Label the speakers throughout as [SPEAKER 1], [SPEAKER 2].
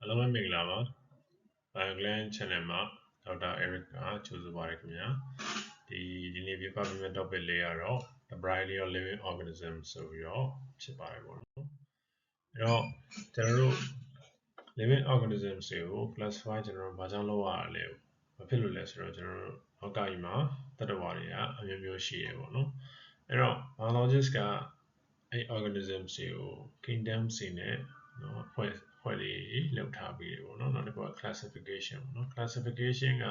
[SPEAKER 1] Hello မင်္ဂလာပါ Bioglan Channel မှာ Dr. Eric ကကြိုဆိုပါရခင်ဗျာဒီနေ့ပြပြမယ့် topic လေးကတော့ The Variety of Living Organisms ဆိုပြီးတော့ဖြစ်ပါတယ်ပေါ့နော်အဲ့တော့ကျွန်တော်တို့ living organisms တွေကို classify ကျွန်တော်တို့ဘာကြောင့်လုပ်ရလဲဘာဖြစ်လို့လဲဆိုတော့ကျွန်တော်တို့ဟောက်ကကြီးမှာတတ္တဝါတွေကအမျိုးမျိုးရှိရပေါ့နော်အဲ့တော့ biologist ကအဲ့ organisms တွေကို kingdom စီနဲ့နော်ဖွဲ့လေးလောက်ထားပြီးတယ်ပေါ့နော်နောက်တစ်ခုက classification ပေါ့နော် classification က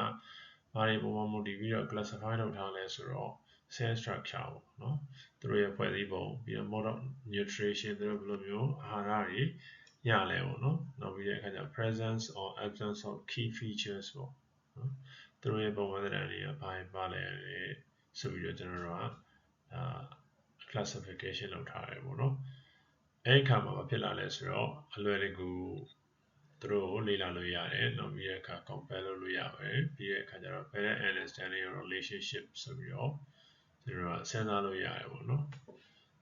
[SPEAKER 1] ဘာတွေပုံမှန်မူတည်ပြီးတော့ classify လုပ်ထားလဲဆိုတော့ cell structure ပေါ့နော်သူတို့ရဲ့ဖွဲ့စည်းပုံပြီးတော့ mode of nutrition သူတို့ဘယ်လိုမျိုးအာဟာရတွေရလဲပေါ့နော်နောက်ပြီးတဲ့အခါကျ presence or absence of key features ပေါ့နော်သူတို့ရဲ့ပုံမှန်သဏ္ဍာန်တွေကဘာပါလဲဆိုပြီးတော့ကျွန်တော်တို့ကclassification လုပ်ထားတယ်ပေါ့နော်အဲ့ဒီအခါမှာဘာဖြစ်လာလဲဆိုတော့အလွယ်တကူသူတို့ကိုလေ့လာလို့ရတယ်နောက်ပြီးတဲ့အခါ compare လုပ်လို့ရပါတယ်ပြီးတဲ့အခါကျတော့ better understanding of relationship ဆိုပြီးတော့ကျွန်တော်တို့စဉ်းစားလို့ရတယ်ပေါ့နော်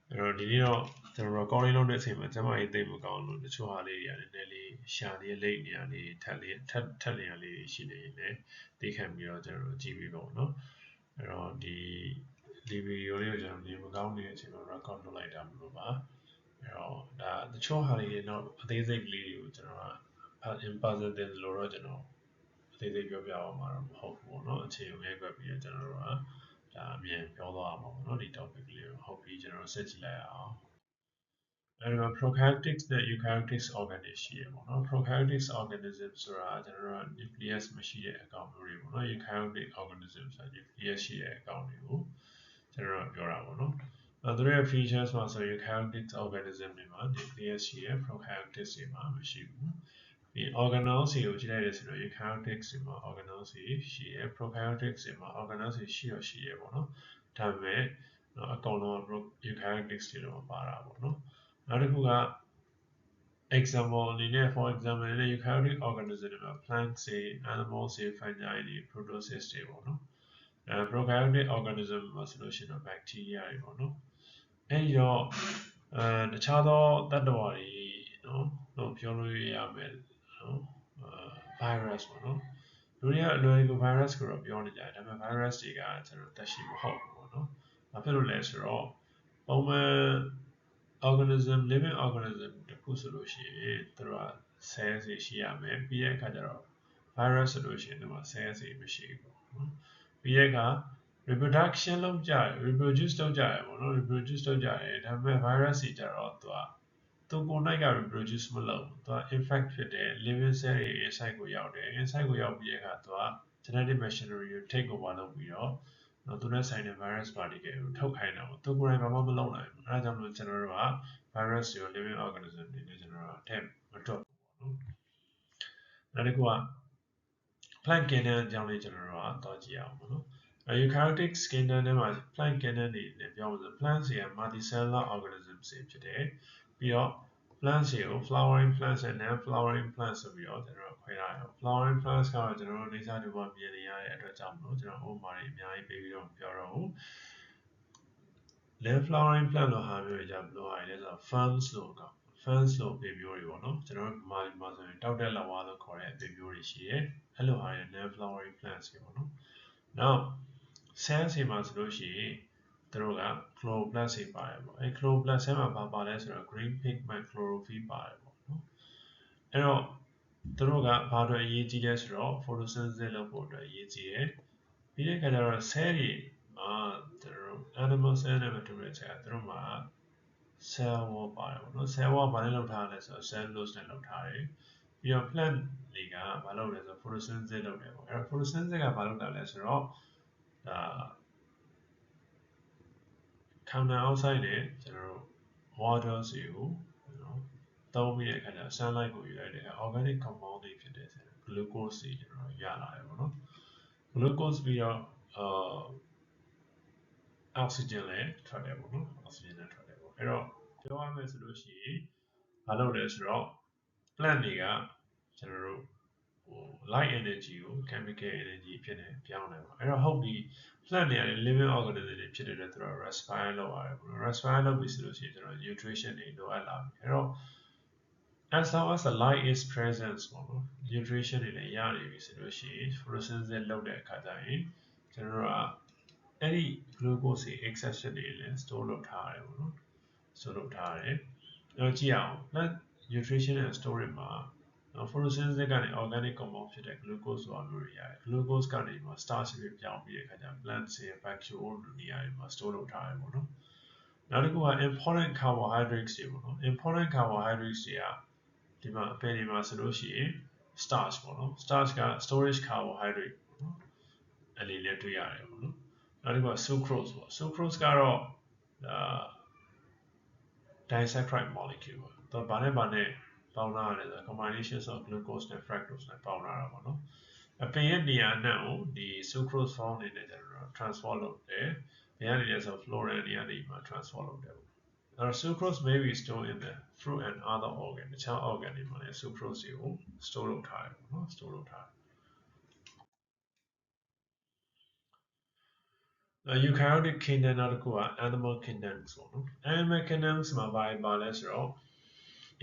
[SPEAKER 1] အဲ့တော့ဒီနေ့တော့ကျွန်တော်တို့ recording လုပ်တဲ့အချိန်မှာကျမကြီးသိမကောင်းလို့တချို့ဟာလေးတွေနည်းနည်းလေးရှာနေလိမ့်နေရလေးထပ်နေရလေးရှိနေရင်လည်းသိခံပြီးတော့ကျွန်တော်တို့ကြည့်ပြီးပေါ့နော်အဲ့တော့ဒီဗီဒီယိုလေးကိုကျွန်တော်နေမကောင်းနေတဲ့အချိန်မှာ record လုပ်လိုက်တာမလို့ပါအဲ့တော့ဒါတချို့ဟာလေးတွေတော့အသေးစိတ်လေးတွေကိုကျွန်တော်က in person တင်လို့တော့ကျွန်တော်အသေးစိတ်ပြောပြအောင်မှာတော့မဟုတ်ဘူးပေါ့နော်အခြေအနေကိုပဲပြီးတော့ကျွန်တော်တို့ကဒါအမြင်ပြောသွားအောင်ပေါ့နော်ဒီ topic လေးကိုဟုတ်ပြီးကျွန်တော်ဆက်ကြည့်လိုက်အောင်အဲ့တော့ prokaryotic နဲ့ eukaryotic organism ရှိရပေါ့နော် prokaryotic organism ဆိုတာကျွန်တော်တို့က nucleus မရှိတဲ့အကောင်မျိုးတွေပေါ့နော် eukaryotic organism ဆိုတာ nucleus ရှိတဲ့အကောင်တွေကိုကျွန်တော်တို့ပြောတာပေါ့နော်သူတို့ရဲ့ features မှာဆို eukaryotic organism တွေမှာ nucleus ရှိရ prokaryotic တွေမှာမရှိဘူးဒီ organelles တွေကိုကြည့်လိုက်ရဆိုတော့ eukaryotic တွေမှာ organelles တွေရှိရ prokaryotic တွေမှာ organelles တွေရှိရပေါ့နော်ဒါပေမဲ့အကောင်လုံးက eukaryotic တွေတော့ပါတာပေါ့နော်နောက်တစ်ခုက example အနေနဲ့ for example အနေနဲ့ eukaryotic organism တွေမှာ plants တွေ animals တွေ fungi တွေ protozoa တွေပေါ့နော်prokaryotic organism မှာဆိုလို့ရှိရင်တော့ bacteria တွေပေါ့နော်အဲဒီတော့တခြားသောတတ္တဝါတွေနော်လို့ပြောလို့ရမယ်နော် virus ပေါ့နော်လူတွေကအလွယ်တကူ virus ကိုတော့ပြောနေကြတယ်ဒါပေမဲ့ virus တွေကကျွန်တော်တက်ရှိမဟုတ်ဘူးပေါ့နော်ဘာဖြစ်လို့လဲဆိုတော့ပုံမှန် organism living organism တခုဆိုလို့ရှိရင်သူတို့က cells တွေရှိရမယ်ပြီးတဲ့အခါကျတော့ virus ဆိုလို့ရှိရင်သူက cells တွေမရှိဘူးပေါ့နော်ပြီးတဲ့အခါ reproduction လုပ်ကြတယ် reproduce လုပ်ကြတယ်ပေါ့နော် reproduce လုပ်ကြတယ်ဒါပေမဲ့ virus တွေကြတော့သူကိုယ်နိုင်က reproduce မလုပ်ဘူးသူက infect ဖြစ်တယ် living cell တွေ inside ကိုရောက်တယ် inside ကိုရောက်ပြီးတဲ့အခါသူက genetic machinery ကို take over လုပ်ပြီးတော့သူနဲ့ဆိုင်တဲ့ virus particle ကိုထုတ်ခိုင်းတာပေါ့သူကိုယ်တိုင်ဘာမှမလုပ်နိုင်ဘူးအဲဒါကြောင့်မို့ကျွန်တော်တို့က virus တွေ living organism တွေနဲ့ကျွန်တော်တို့ထည့်မတွက်ဘူးပေါ့နော်နောက်တစ်ခုက plant kingdom အကြောင်းလေးကျွန်တော်တို့ကတော့ကြည့်အောင်ပေါ့နော်eukaryotic kingdom ထဲမှာ plant kingdom တွေနဲ့ပြောလို့ဆို plants တွေက multicellular organisms တွေဖြစ်တယ်ပြီးတော့ plants တွေကို flowering plants နဲ့ non-flowering plants ဆိုပြီးတော့ကျွန်တော်တို့ခွဲထားတယ် flowering plants ကတော့ကျွန်တော်တို့နေစာတူမှာမြင်နေရတဲ့အတွက်ကြောင့်မလို့ကျွန်တော်ဥပမာတွေအများကြီးပေးပြီးတော့ပြောတော့ဘူး non-flowering plant လို့ဟာမျိုးတွေကြဘယ်လိုဟာတွေလဲဆိုတော့ ferns လို့က ferns လို့ပေမျိုးတွေပေါ့နော်ကျွန်တော်တို့မှာဆိုရင်တောက်တဲ့လဝါလို့ခေါ်တဲ့ပေမျိုးတွေရှိတယ်အဲ့လိုဟာတွေ non-flowering plants တွေပေါ့နော်နောက် cells တွေမှာဆိုလို့ရှိရင်သူတို့က chloroplast တွေပါတယ်ပေါ့အဲ chloroplast ထဲမှာပါလဲဆိုတော့ green pigment chlorophyll ပါတယ်ပေါ့နော်အဲ့တော့သူတို့ကဘာအတွက်အရေးကြီးလဲဆိုတော့ photosynthesis လုပ်ဖို့အတွက်အရေးကြီးတယ်ပြီးတဲ့အခါကျတော့ cell တွေမှာသူတို့ animal cell နဲ့မတူတဲ့ချက်သူတို့မှာ cell wall ပါတယ်ပေါ့နော် cell wall ဘာနဲ့လုပ်ထားလဲဆိုတော့ cellulose နဲ့လုပ်ထားတယ်ပြီးတော့ plant တွေကဘာလုပ်လဲဆိုတော့ photosynthesis လုပ်တယ်ပေါ့အဲ့တော့ photosynthesis ကဘာလုပ်တာလဲဆိုတော့ဒါ carbon dioxide နဲ့ကျွန်တော်တို့ water တွေကိုနော်သုံးပြီးတဲ့အခါကျ sunlight ကိုယူလိုက်တဲ့ organic compound တွေဖြစ်တဲ့ glucose တွေကျွန်တော်ရလာတယ်ပေါ့နော် glucose ပြီးတော့oxygen လည်းထွက်တယ်ပေါ့နော် oxygen လည်းထွက်တယ်ပေါ့အဲ့တော့ပြောရမယ်ဆိုလို့ရှိရင်ဘာလုပ်လဲဆိုတော့ plant တွေကကျွန်တော်တို့ light energy ကို chemical energy ဖြစ်နေပြောင်းတယ်ပေါ့အဲ့တော့ဟုတ်ပြီ plant တွေကလည်း living organism တွေဖြစ်တဲ့အတွက်သူတို့ respire လုပ်ရတယ်ပေါ့ respire လုပ်ပြီဆိုလို့ရှိရင်ကျွန်တော် nutrition တွေလိုအပ်လာပြီအဲ့တော့ as long as the light is present ပေါ့နော် nutrition တွေလည်းရနေပြီဆိုလို့ရှိရင် photosynthesis လုပ်တဲ့အခါကျရင်ကျွန်တော်တို့ကအဲ့ဒီ glucose တွေ excess တွေလည်း store လုပ်ထားရတယ်ပေါ့နော် store လုပ်ထားရတယ်အဲ့ကြည့်အောင် plant nutrition and storage မှာ photosynthesis ကနေ organic compound ဖြစ်တဲ့ glucose ဆိုတာမျိုးတွေရတယ် glucose ကနေမှ starch တွေပြောင်းပြီးတဲ့အခါကျ plant တွေ vacuole နေရာတွေမှာ store လုပ်ထားရတယ်ပေါ့နော်နောက်တစ်ခုက important carbohydrates တွေပေါ့နော် important carbohydrates တွေကဒီမှာအပင်တွေမှာဆိုလို့ရှိရင် starch ပေါ့နော် starch က storage carbohydrate ပေါ့နော်အဲ့ဒီလည်းတွေ့ရတယ်ပေါ့နော်နောက်တစ်ခုက sucrose ပေါ့ sucrose ကတော့ disaccharide molecule ပေါ့သူဘာနဲ့ပေါင်းထားရလဲဆိုတော့ combinations of glucose နဲ့ fructose နဲ့ပေါင်းထားတာပေါ့နော်အပင်ရဲ့နေရာနဲ့ကိုဒီ sucrose form အနေနဲ့ကျွန်တော် transfer လုပ်တယ်ဘယ်ကနေလဲဆိုတော့ flora နေရာနေမှာ transfer လုပ်တယ်ပေါ့sucrose may be stored in the fruit and other organ တခြား organ တွေမှာလည်း sucrose တွေကို store လုပ်ထားတယ်ပေါ့နော် store လုပ်ထားတယ်eukaryotic kingdom နောက်တစ်ခုက animal kingdoms ပေါ့နော် animal kingdoms မှာဘာလဲဆိုတော့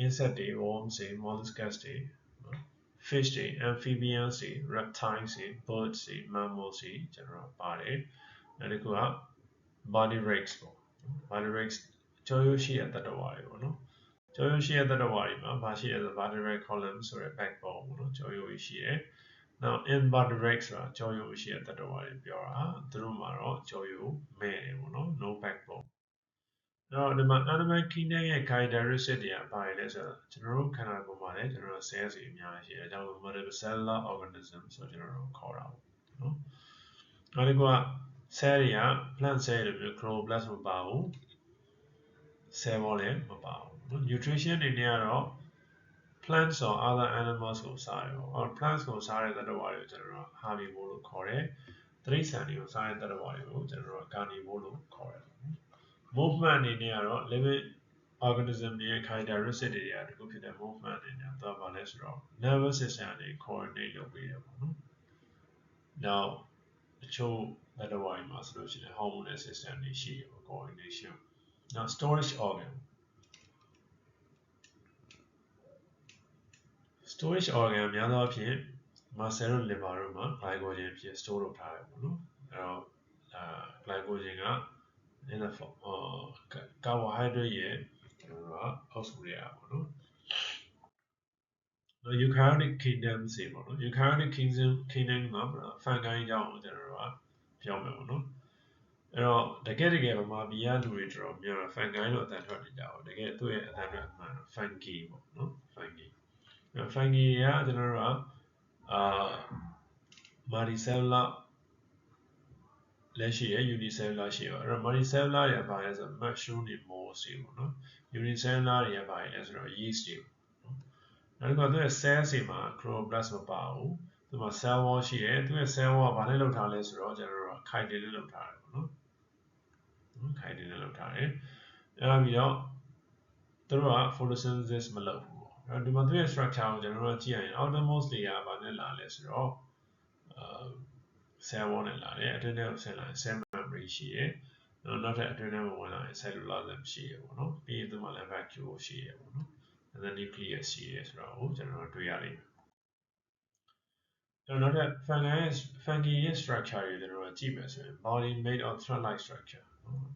[SPEAKER 1] insect တွေ worms တွေ molluscus တွေ fish တွေ amphibians တွေ reptiles တွေ birds တွေ mammals တွေကျွန်တော်ပါတယ်နောက်တစ်ခုက body rakes ပေါ့ body rakes ကြောရိုးရှိတဲ့တတ္တဝါတွေပေါ့နော်ကြောရိုးရှိတဲ့တတ္တဝါတွေမှာဘာရှိလဲဆို vertebral column ဆိုတဲ့ backbone ပေါ့နော်ကြောရိုးရှိတယ်နောက် invertebrates ဆိုတာကြောရိုးရှိတဲ့တတ္တဝါတွေပြောတာသူတို့မှာတော့ကြောရိုးမဲ့တယ်ပေါ့နော် no backbone တော့ဒီမှာ animal kingdom ရဲ့ characteristic တွေကဘာတွေလဲဆိုတော့ကျွန်တော်တို့ခန္ဓာကိုယ်မှာလည်းကျွန်တော်တို့ cells တွေအများကြီးရှိတယ်အဲကြောင့် multicellular organism ဆိုကျွန်တော်တို့ခေါ်တာပေါ့နော်နောက်တစ်ခုက cell တွေက plant cell တွေမျိုး chloroplast မပါဘူး cell wall လည်းမပါဘူး nutrition တွေနဲ့ကတော့ plants or other animals ကိုစားတယ်ပေါ့ plants ကိုစားတဲ့သတ္တဝါတွေကိုကျွန်တော်တို့ herbivore လို့ခေါ်တယ်တိရစ္ဆာန်တွေကိုစားတဲ့သတ္တဝါတွေကိုကျွန်တော်တို့ carnivore လို့ခေါ်တယ် movement အနေနဲ့ကတော့ living organism တွေရဲ့ characteristic တွေကတခုဖြစ်တဲ့ movement အနေနဲ့တော့ဘာလဲဆိုတော့ nervous system တွေ coordinate လုပ်ပေးတယ်ပေါ့နော်နောက်အချို့သတ္တဝါတွေမှာဆိုလို့ရှိရင် hormonal system တွေရှိတယ်ပေါ့ coordination နောက် storage organ storage organ များသောအားဖြင့် muscle တို့ liver တို့မှာ glycogen ဖြစ် store လုပ်ထားတယ်ပေါ့နော်အဲ့တော့glycogen က in the form carbohydrate ရဲ့ကျွန်တော်တို့ကအောက်စုတွေကပေါ့နော်eukaryotic kingdom တွေပေါ့နော် eukaryotic kingdom မှာ fungi အကြောင်းကိုကျွန်တော်တို့ကပြောမယ်ပေါ့နော်အဲ့တော့တကယ်ဗမာပြည်ကလူတွေတော်တော်များများ fungi လို့အတန်ထွက်နေကြပါတကယ်သူ့ရဲ့အတန်ထွက်အမှန် fungi ပေါ့နော် fungi ကကျွန်တော်တို့ကmulticellular လက်ရှိရ unicellular ရှိရောအဲ့တော့ multicellular တွေကဘာလဲဆိုတော့ mushroom တွေ mold တွေပေါ့နော် unicellular တွေကဘာလဲဆိုတော့ yeast တွေနောက်တစ်ခါသူရဲ့ cell တွေမှာ chloroplast မပါဘူးသူမှာ cell wall ရှိတယ်သူရဲ့ cell wall ကဘာနဲ့လုပ်ထားလဲဆိုတော့ကျွန်တော်တို့က chitin နဲ့လုပ်ထားတယ်ပေါ့နော် chitin နဲ့လုပ်ထားတယ်အဲ့ပြီးတော့သူတို့က photosynthesis မလုပ်ဘူးပေါ့အဲ့ဒီမှာသူရဲ့ structure ကိုကျွန်တော်တို့ကြည့်ရရင် outermost layer ကဘာနဲ့လာလဲဆိုတော့cell wall နဲ့လာတယ်အတွင်းထဲကိုဆက်လာရင် cell membrane ရှိတယ်နောက်ထပ်အတွင်းထဲမှာဝင်လာရင် cellular ရှိရပေါ့နော်ပြီးရင်သူမှာလည်း vacuole ရှိရပေါ့နော် and then nucleus ရှိရဆိုတော့ကျွန်တော်တို့တွေ့ရလိမ့်မယ်နောက်ထပ် fungi ရဲ့ structure တွေကျွန်တော်တို့ကြည့်မယ်ဆိုရင် body made of thread-like structure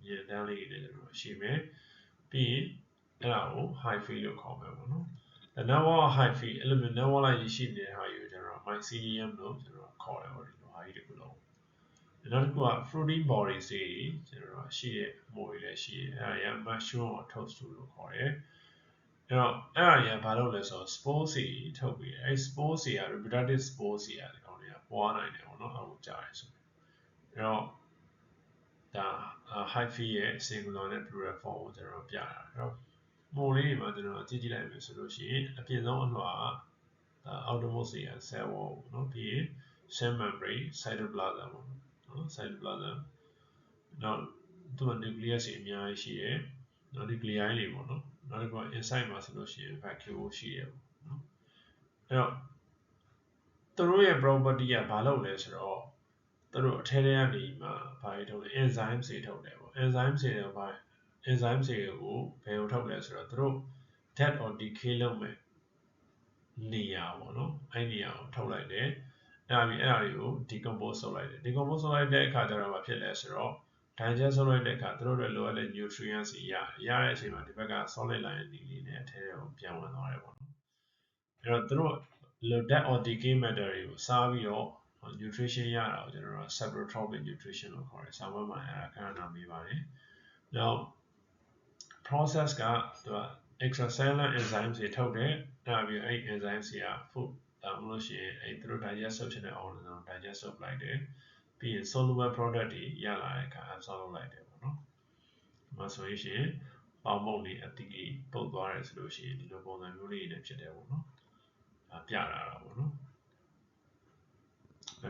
[SPEAKER 1] ရေတန်းလေးတွေကျွန်တော်တို့ရှိမယ်ပြီးရင်အဲ့ဒါကို hyphae လို့ခေါ်မယ်ပေါ့နော် the network hyphae အဲ့လိုမျိုး network လိုက်ရှိနေတဲ့ဟာကိုကျွန်တော် mycelium လို့ကျွန်တော်ခေါ်တယ်ပေါ့ဒီလိုဟာကြီးတစ်ခုလုံးနောက်တစ်ခုက fruity bodies တွေကျွန်တော်တို့ရှိတဲ့မိုးတွေလည်းရှိတယ်အဲ့ဒါရ mushroom or toadstool လို့ခေါ်တယ်အဲ့တော့အဲ့ဒါရဘာလို့လဲဆိုတော့ spores တွေထုတ်ပြီးတယ်အဲ့ spores တွေက reproductive spores တွေကဒီကောင်တွေကပွားနိုင်တယ်ပေါ့နော်အခုကြားရဲဆိုအဲ့တော့ဒါ hyphae ရဲ့ singular နဲ့ plural form ကိုကျွန်တော်ပြတာအဲ့တော့မိုးလေးတွေမှာကျွန်တော်ကြည့်လိုက်မယ်ဆိုလို့ရှိရင်အပြင်ဆုံးအလွှာက outermost layer cell wall ပေါ့နော်ပြီးရင် cell membrane cytoplasm ပေါ့နော် cytoplasm နောက်သူက nucleus တွေအများကြီးရှိတယ်နောက် nuclei တွေပေါ့နော်နောက်တစ်ခုက inside မှာဆိုလို့ရှိရင် vacuole ရှိတယ်ပေါ့နော်အဲ့တော့သူတို့ရဲ့ property ကဘာလို့လဲဆိုတော့သူတို့အထဲထဲကနေမှာဘာတွေထုတ်လဲ enzyme တွေထုတ်တယ်ပေါ့ enzyme တွေကဘာ enzyme တွေကိုဘယ်ကိုထုတ်လဲဆိုတော့သူတို့ death or decay လုပ်မယ် နေရာပေါ့နော်အဲ့နေရာကိုထုတ်လိုက်တယ်အဲ့ဒါတွေကို decompose လုပ်လိုက်တယ် decompose လုပ်လိုက်တဲ့အခါကျတော့ဘာဖြစ်လဲဆိုတော့ digest လုပ်လိုက်တဲ့အခါသူတို့တွေလိုအပ်တဲ့ nutrients တွေရတဲ့အချိန်မှာဒီဘက်က solid line အနေနဲ့အထဲကိုပြန်ဝင်သွားတယ်ပေါ့နော်အဲ့တော့သူတို့ dead or decay matter တွေကိုစားပြီးတော့ nutrition ရတာကိုကျွန်တော်တို့ saprotropic nutrition လို့ခေါ်တယ်စာမမှာအဲ့ဒါခဏနာမေးပါတယ်နောက် process ကသူက extracellular enzymes တွေထုတ်တယ်အဲ့ပြီးအဲ့ enzymes တွေက food ဒါမှမဟုတ်ရှင်အဲ့သူတို့ digest လုပ်ချင်တဲ့ organism digest လုပ်လိုက်တယ်ပြီးရင် soluble product တွေရလာတဲ့အခါ absorb လုပ်လိုက်တယ်ပေါ့နော်ဒီမှာဆိုရင်ပေါင်မုန့်တွေအတိအပုတ်သွားတယ်ဆိုလို့ရှိရင်ဒီလိုပုံစံမျိုးလေးတွေဖြစ်တယ်ပေါ့နော်ဒါပြတာပေါ့နော်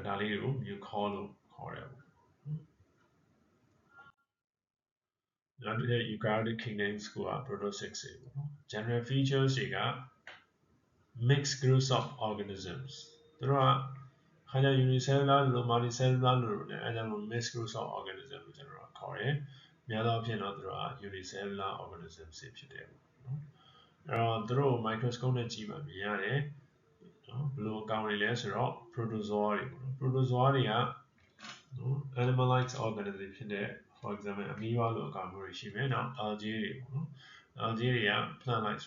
[SPEAKER 1] ဒါလေးကို mucor လို့ခေါ်တယ်ပေါ့နောက်တစ် eukaryotic kingdoms က protosis တွေပေါ့နော် general features တွေက mixed groups of organisms သူတို့ကခါကျ unicellular လို့ multicellular လို့လည်းအဲဒါကြောင့် mixed groups of organisms လို့ကျွန်တော်တို့ခေါ်တယ်များသောအားဖြင့်တော့သူတို့က unicellular organisms တွေဖြစ်တယ်ပေါ့နော်အဲ့တော့သူတို့ microscope နဲ့ကြည့်မှမြင်ရတယ်နော်ဘယ်လိုအကောင်တွေလဲဆိုတော့ protozoa တွေပေါ့နော် protozoa တွေက animalized organism ဖြစ်တဲ့ for example အမီးဘလိုအကောင်မျိုးတွေရှိမယ်နောက် algae တွေပေါ့နော် algae တွေက plant-like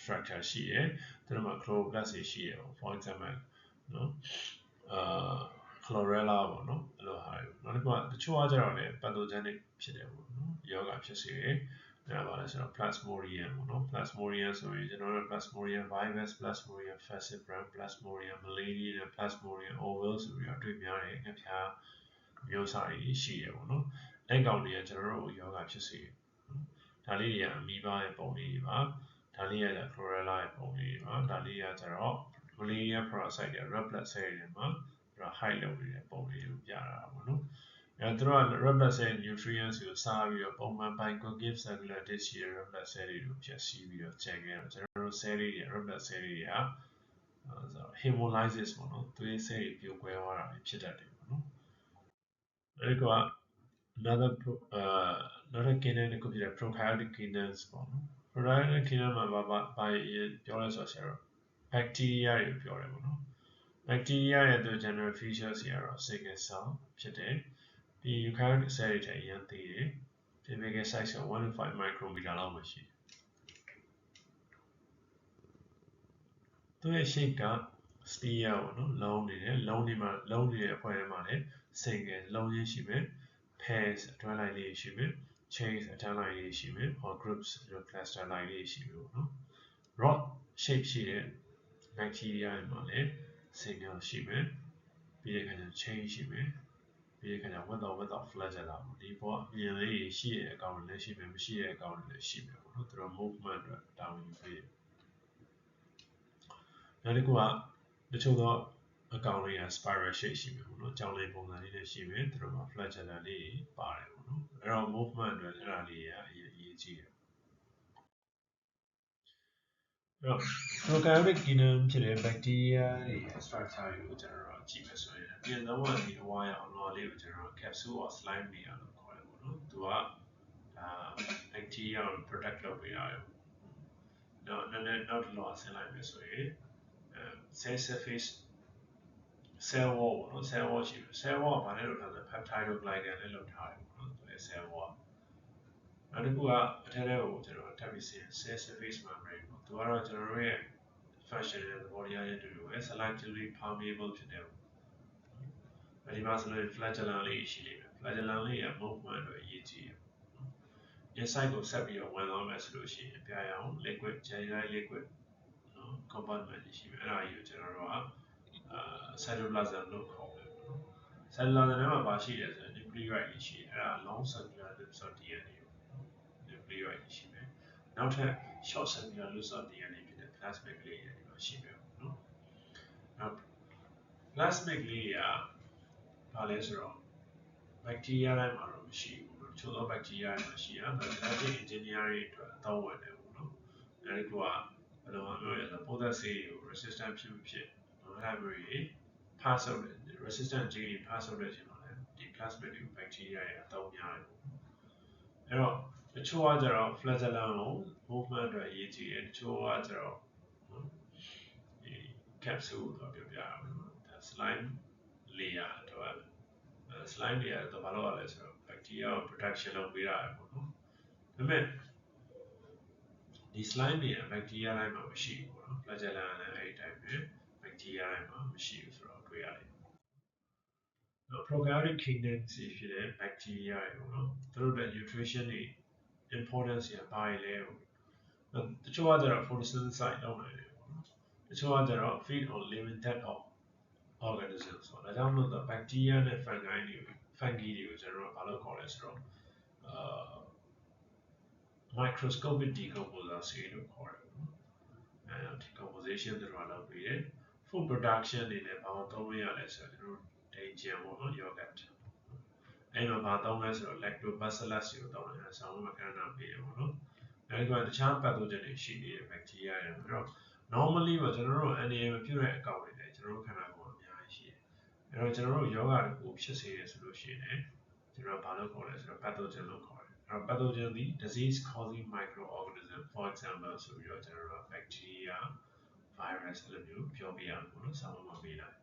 [SPEAKER 1] structure ရှိတယ်သူတို့မှာ chloroplast တွေရှိတယ်ပေါ့ for example နော်chlorella ပေါ့နော်အဲ့လိုဟာတွေနောက်တစ်ခုကတချို့ကကျတော့လည်း pathogenic ဖြစ်တယ်ပေါ့နော်ယောဂဖြစ်စေတယ်အဲ့ဒါပါလဲဆိုတော့ plasmodium ပေါ့နော် plasmodium ဆိုရင်ကျွန်တော်တို့ plasmodium vivax plasmodium falciparum plasmodium malariae နဲ့ plasmodium ovale ဆိုပြီးတော့တွေ့များတယ်ငှက်ဖျားမျိုးစားတွေရှိတယ်ပေါ့နော်အဲ့ကောင်တွေကကျွန်တော်တို့ယောဂဖြစ်စေတယ်ဒါလေးတွေကအမီးပါရဲ့ပုံလေးတွေပါဒါလေးက chlorella ရဲ့ပုံလေးတွေပါဒါလေးကကျတော့ malaria parasite တွေ red blood cell တွေမှာသူက hide လုပ်နေတဲ့ပုံလေးကိုပြတာပေါ့နော်အဲသူတို့က red blood cell nutrients ကိုစားပြီးတော့ပုံမှန် bioactive cellular dish ရဲ့ red blood cell တွေကိုဖြည့်ဆည်းပြီးတော့ကျန်ခဲ့တော့ကျွန်တော်တို့ cell တွေ red blood cell တွေကhemolysis ပေါ့နော်သွေး cell တွေပြိုကွဲသွားတာဖြစ်တတ်တယ်ပေါ့နော်အဲဒီက another kingdom တစ်ခုဖြစ်တဲ့ prokaryotic kingdoms ပေါ့နော် prokaryotic kingdom မှာဘာပြောလဲဆိုတော့ bacteria တွေပြောတယ်ပေါ့နော် bacteria ရဲ့သူ general features တွေကတော့ single cell ဖြစ်တယ်ပြီး eukaryotic cell တွေထက်အရင်သေးတယ် typical size က1 to 5 micrometer လောက်မှာရှိတယ်သူရဲ့ shape က sphere ပေါ့နော်လုံးနေတယ်လုံးနေတဲ့အဖွဲ့ထဲမှာလည်း single လုံးရင်းရှိမယ် pairs အတွဲလိုက်လေးရှိမယ် chains အတွဲလိုက်လေးရှိမယ် or groups cluster လိုက်လေးရှိမယ်ပေါ့နော် rod shape ရှိတဲ့ bacteria တွေမှာလည်း single ရှိမယ်ပြီးတဲ့အခါကျ chain ရှိမယ်ပြီးတဲ့အခါကျ without flagella ပေါ့ဒီပေါ်အမြင်လေးရှိတဲ့အကောင်တွေလည်းရှိမယ်မရှိတဲ့အကောင်တွေလည်းရှိမယ်ပေါ့နော်သူတို့ movement အတွက်တာဝန်ယူပေးတယ်နောက်တစ်ခုကတချို့သောအကောင်တွေက spiral shape ရှိမယ်ပေါ့နော်ကြောင်လေးပုံစံလေးနဲ့ရှိမယ်သူတို့မှာ flagella လေးပါတယ်ပေါ့နော်အဲ့တော့ movement အတွက်အဲ့ဒါလေးကအရေးကြီးတယ်prokaryotic kingdom ဖြစ်တဲ့ bacteria တွေရဲ့ structure တွေကိုကျွန်တော်တို့ကြည့်မယ်ဆိုရင်အပြင်ဆုံးကဒီအဝါရောင်အလွှာလေးကိုကျွန်တော်တို့ capsule or slime layer လို့ခေါ်တယ်ပေါ့နော်သူကbacteria ကို protect လုပ်ပေးတာရောနောက်တစ်လွှာဆင်းလိုက်မယ်ဆိုရင်cell surface cell wall ပေါ့နော် cell wall ရှိတယ် cell wall ကဘာလဲလို့ပြောလဲ peptidoglycan နဲ့လုပ်ထားတယ်ပေါ့နော်သူရဲ့ cell wall နောက်တစ်ခုကအထက်ထဲကိုကျွန်တော်ထပ်ပြီး cell surface membrane ပေါ့သူကတော့ကျွန်တော်တို့ရဲ့ function ရဲ့သဘောတရားချင်းတူတူပဲ selectively permeable ဖြစ်တယ်ပေါ့ဒီမှာဆိုရင် flagella လေးရှိနေတယ် flagella လေးက movement အတွက်အရေးကြီးတယ် inside ကိုဆက်ပြီးတော့ဝင်သွားမယ်ဆိုလို့ရှိရင်ပြရအောင် liquid jelly liquid နော် compartment ရှိမယ်အဲ့ဒါကြီးကိုကျွန်တော်တို့ကcytoplasm လို့ခေါ်တယ်ပေါ့နော် cytoplasm ထဲမှာပါရှိတယ်ဆိုရင် nucleoid တွေရှိတယ်အဲ့ဒါ long circular loops of DNA ပေါ့နော် nucleoid တွေရှိမယ်နောက်ထပ် short circular loops of DNA ဖြစ်တဲ့ plasmid လေးတွေဒီမှာရှိမယ်ပေါ့နော်နောက် plasmid လေးကဘာလဲဆိုတော့ bacteria တိုင်းမှာတော့မရှိဘူးပေါ့နော်ချို့သော bacteria တွေမှာရှိတာ genetic engineering အတွက်အသုံးဝင်တယ်ပေါ့နော်အဲဒီကဘယ်လိုမှပြောရလဲဆိုတော့ ပိုးသက်ဆေးတွေကို resistant ဖြစ်ဖြစ်အဲ့ဒါမျိုးတွေဖားဆုပ်တယ် resistant gene တွေဖားဆုပ်တဲ့အချိန်မှာလည်းဒီ plasmid တွေကို bacteria တွေအသုံးများတယ်ပေါ့အဲ့တော့တချို့ကကျတော့ flagella ကို movement အတွက်အရေးကြီးတယ်တချို့ကကျတော့ capsule တော့ပြောပြရအောင် slime layer တော့ slime layer တော့ဘာလို့လဲဆိုတော့ bacteria protection လုပ်ပေးတာပေါ့နော်ဒါပေမဲ့ဒီ slime layer bacteria တိုင်းမှာမရှိဘူးပေါ့နော် flagella နဲ့အဲ့ဒီ type ပဲ bacteria တိုင်းမှာမရှိဘူးဆိုတော့တွေ့ရတယ်prokaryotic kingdom ဖြစ်တဲ့ bacteria တွေပေါ့နော်သူတို့ရဲ့ nutrition တွေ importance တွေဘာတွေလဲတချို့ကကျတော့ photosynthesize လုပ်နိုင်တယ်ပေါ့နော်တချို့ကကျတော့ feed on living dead organisms ဆိုတော့ဒါကြောင့်မို့လို့ bacteria နဲ့ fungi တွေကိုကျွန်တော်တို့ဘာလို့ခေါ်လဲဆိုတော့microscopic decomposers လို့ခေါ်တယ်ပေါ့နော်decomposition တွေတော့လုပ်ပြီးတယ် food production တွေနဲ့ဘာလို့သုံးလို့ရလဲဆိုတော့ကျွန်တော်တို့ dairy ပေါ့နော် yogurt အဲ့တော့ဘာသုံးလဲဆိုတော့ lactobacillus ကိုသုံးတယ်ဆောင်းမှာခဏခဏပေးရပေါ့နော်အဲ့ဒီကတခြား pathogen တွေရှိနေတယ် bacteria တွေအဲ့တော့ normally ပေါ့ကျွန်တော်တို့ annual မပြုတဲ့အကောင်တွေနဲ့ကျွန်တော်တို့ခန္ဓာကိုယ်အများကြီးရှိတယ်အဲ့တော့ကျွန်တော်တို့ယောဂတွေကိုဖြစ်စေရဆိုလို့ရှိရင်ကျွန်တော်ဘာလို့ခေါ်လဲဆိုတော့ pathogen လို့ခေါ်တယ်အဲ့တော့ pathogen ဒီ disease causing microorganism for example ဆိုပြီးတော့ကျွန်တော်တို့ bacteria virus လို့မျိုးပြောပြရအောင်ပေါ့နော်ဆောင်းမှာပေးလိုက်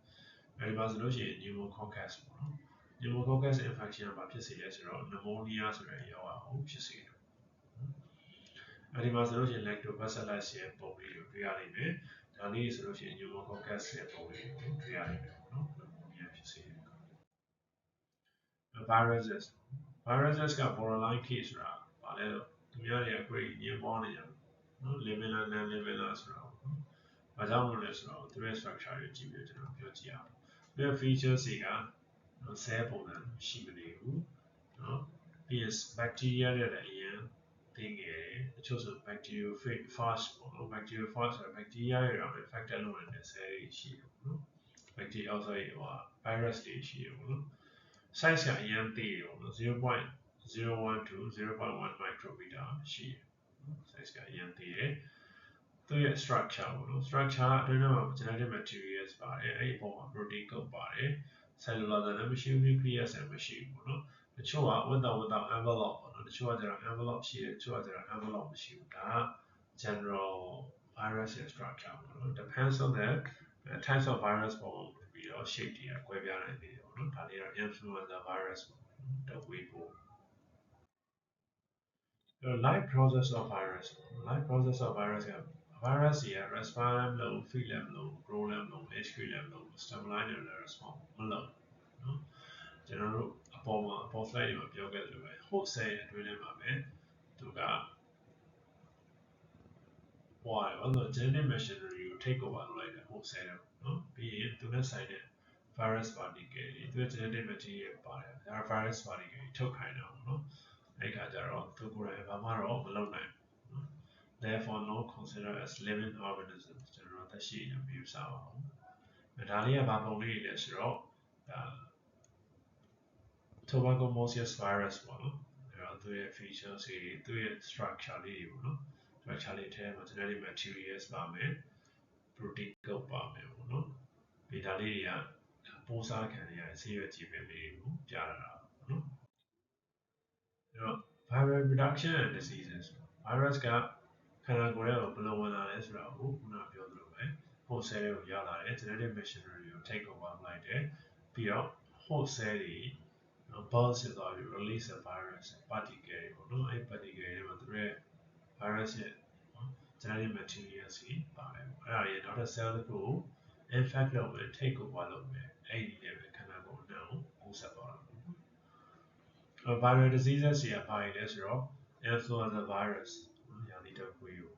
[SPEAKER 1] အဲ့ဒီမှာဆိုလို့ရှိရင် pneumococcus ပေါ့နော် pneumococcus infection ဘာဖြစ်စေလဲဆိုတော့ pneumonia ဆိုတဲ့ယောဂကိုဖြစ်စေတယ်အဲ့ဒီမှာဆိုလို့ရှိရင် lactobacillus ရဲ့ပုံလေးကိုတွေ့ရလိမ့်မယ်ဒါလေးဆိုလို့ရှိရင် pneumococcus ရဲ့ပုံလေးကိုတွေ့ရလိမ့်မယ်ပေါ့နော် pneumonia ဖြစ်စေတယ် viruses က borderline case ဆိုတာဘာလဲတော့သူများတွေက grade ညင်းပေါ်နေကြနော် liminal non liminal ဆိုတာပေါ့ဘာကြောင့်လို့လဲဆိုတော့သူရဲ့ structure ကိုကြည့်ပြီးတော့ကျွန်တော်ပြောကြည့်အောင်သူရဲ့ features တွေက cell ပုံစံရှိမနေဘူးနော်ပြီးရင် bacteria တွေလည်းအရင်သိငယ်တချို့ဆို bacteriophage ပေါ့နော် bacteriophage ဆိုတာ bacteria တွေတော့ infected လုပ်နေတဲ့ cell တွေရှိတယ်ပေါ့နော် bacteria virus တွေရှိတယ်ပေါ့နော် size ကအရင်သေးတယ်ပေါ့နော် 0.01 to 0.1 micrometer ရှိတယ် size ကအရင်သေးတယ်သူရဲ့ structure ပေါ့နော် structure အတွင်းမှာ genetic materials ပါတယ်အဲ့ဒီပုံမှာ protein code ပါတယ် cellular လည်းမရှိဘူး nucleus လည်းမရှိဘူးပေါ့နော်တချို့က without envelope ပေါ့နော်တချို့ကကျတော့ envelope ရှိတယ်တချို့ကကျတော့ envelope မရှိဘူးဒါက general virus structure ပေါ့နော် depends on the types of virus ပေါ်မှာပြီးတော့ shape တွေကကွဲပြားနိုင်သေးတယ်ပေါ့နော်ဒါလေးတော့ influenza virus ပေါ့တဝေးပို့life process of virus life process of virus က virus တွေက respond လုပ် feed လည်းမလုပ် grow လည်းမလုပ် excrete လည်းမလုပ် stabilize လည်း respond မလုပ်နော်ကျွန်တော်တို့အပေါ် slide တွေမှာပြောခဲ့သလိုပဲ host cell အတွင်းထဲမှာပဲသူကဟိုကတော့ genetic machinery ကို take over လုပ်လိုက်တယ် host cell နော်ပြီးရင်သူနဲ့ဆိုင်တဲ့ virus particle တွေသူရဲ့ genetic material ပါတယ်ဒါ virus particle တွေထုတ်ခိုင်းတာပေါ့နော်အဲ့ခါကျတော့သူကိုယ်တိုင်ဘာမှတော့မလုပ်နိုင်ဘူး therefore not considered as living organisms ကျွန်တော်တို့သက်ရှိနေပြီးစားပါအောင်ဒါလေးကဘာပုံလေးလဲဆိုတော့ဒါ tuberculosis virus ပေါ့နော်အဲ့တော့သူရဲ့ features တွေသူရဲ့ structure လေးတွေပေါ့နော် structure လေးထဲမှာ genetic materials ပါမယ် protein code ပါမယ်ပေါ့နော်ဒီဒါလေးတွေကပိုးစားခံရတဲ့ဆေးရွက်ကြီးပဲလေးကိုပြတာပေါ့နော်အဲ့တော့ viral reduction and diseases virus ကခန္ဓာကိုယ်ထဲကိုဘယ်လိုဝင်လာလဲဆိုတာကိုခုနပြောသလိုပဲ host cell တွေကိုရောက်လာတယ် genetic machinery ကို take over လိုက်တယ်ပြီးတော့ host cell တွေbulk ဖြစ်သွားပြီး release a virus particle တွေပေါ့နော်အဲ့ particle တွေမှာသူတို့ရဲ့ virus ရဲ့ genetic materials တွေပါတယ်ပေါ့အဲ့ဒါတွေနောက်ထပ် cell တစ်ခုကို infect လုပ်မယ် take over လုပ်မယ်အဲ့ဒီလည်းပဲခန္ဓာကိုယ်နဲ့ကူးစက်သွားတာပေါ့ viral diseases တွေကဘာတွေလဲဆိုတော့ influenza virus ရာသီတုပ်ကွေးကို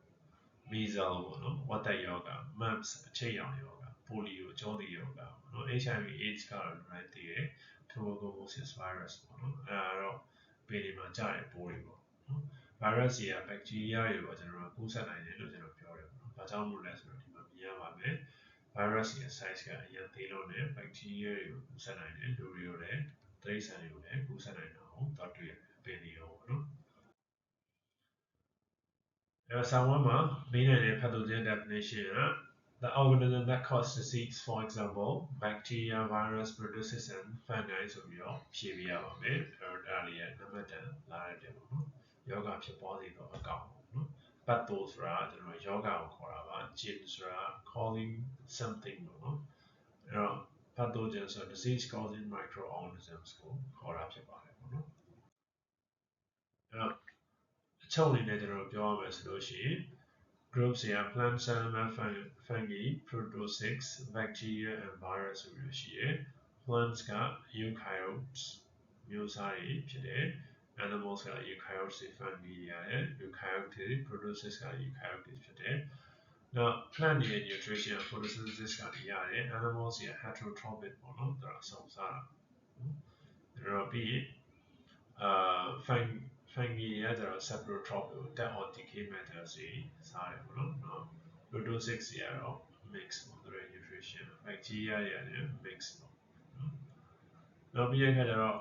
[SPEAKER 1] measles ပေါ့နော်ဝက်သက်ရောဂါ mumps အချိတ်ရောင်ရောဂါ polio ကြောတိရောဂါပေါ့နော် HIV AIDS ကတော့လည်းတည်တယ် tuberculosis virus ပေါ့နော်အဲ့ဒါတော့ပေတွေမှာကြားတဲ့ပိုးတွေပေါ့နော် virus တွေက bacteria တွေပေါ့ကျွန်တော်တို့ကူးစက်နိုင်တယ်လို့ကျွန်တော်ပြောတယ်ပေါ့နော်ဘာကြောင့်လို့လဲဆိုတော့ဒီမှာမြင်ရပါမယ် virus ရဲ့ size ကအရင်သေးလို့နဲ့ bacteria တွေကိုကူးစက်နိုင်တယ်လူတွေကိုလည်းတိရစ္ဆာန်တွေကိုလည်းကူးစက်နိုင်တာကိုတော့တွေ့ရတယ်ပေတွေရောပေါ့နော်Someone main and pathogen definition the organism that causes disease for example bacteria virus produces and fungi ဆိုပြီးတော့ဖြည့်ပြရပါမယ်အဲ့ဒါလေးရဲ့နံပါတ်10လာရတယ်ပေါ့နော်ယောဂဖြစ်ပေါ်စေတော့အကောင်ပေါ့နော် patho ဆိုတာကျွန်တော်ယောဂကိုခေါ်တာပါ jin ဆိုတာ calling something ပေါ့နော်အဲ့တော့ pathogen ဆို disease causing microorganisms ကိုခေါ်တာဖြစ်ပါတယ်ပေါ့နော်အဲ့တော့အချုပ်အနေနဲ့ကျွန်တော်ပြောရမယ်ဆိုလို့ရှိရင် groups တွေက plant cellular fungi protozoates bacteria and virus ဆိုပြီးရှိတယ် plants က eukaryotes မျိုးစားတွေဖြစ်တယ် animals က eukaryotes တွေ fungi တွေရတယ် eukaryotes တွေ protozoates က eukaryotes တွေဖြစ်တယ်နောက် plant ရဲ့ nutrition photosynthesis ကနေရတယ် animals ရဲ့ heterotrophic ပေါ့နော်ဒါအဆုံးစားတာအဲ့တော့ပြီးရင်fungi ရကြတော့ saprotrophic ကို death or decay methods တွေစားတယ်ပေါ့နော်နော် protozoates တွေကတော့ mix ပေါ့သူတို့ nutrition bacteria တွေလည်း mix ပေါ့နော်နောက်ပြီးတဲ့အခါကျတော့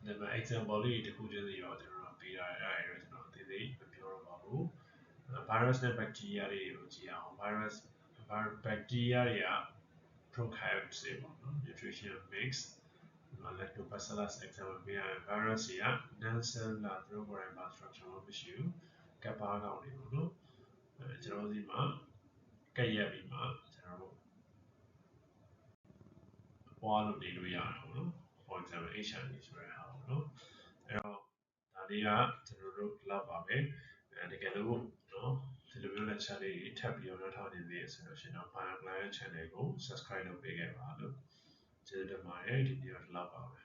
[SPEAKER 1] ဒီမှာ example လေးတစ်ခုချင်းစီတော့ကျွန်တော်တို့ပေးထားတယ်အဲ့ဒါကျွန်တော်အသေးသေးမပြောတော့ပါဘူး virus နဲ့ bacteria တွေကိုကြည့်အောင် bacteria တွေက prokaryotes တွေပေါ့နော် nutrition mix lactobacillus example ပေးရတယ် virus တွေက non-cellular သူတို့ကိုယ်တိုင်မှာ structure မရှိဘူးကပ်ပါးကောင်တွေပေါ့နော်ကျွန်တော်တို့ဒီမှာကက်ရက်ပြီးမှကျွန်တော်တို့ပွားလို့နေလို့ရတယ်ပေါ့နော် for example HIV ဆိုတဲ့ဟာပေါ့နော်အဲ့တော့ဒါလေးကကျွန်တော်တို့လောက်ပါပဲတကယ်လို့နော်ဒီလိုမျိုး lecture လေးထပ်ပြီးတော့နောက်ထပ်နေသေးရဆိုလို့ရှိရင်တော့ Bioclinic channel ကို subscribe လုပ်ပေးခဲ့ပါလို့ကျေးဇူးတင်ပါတယ်ဒီနေ့တော့လောက်ပါပဲ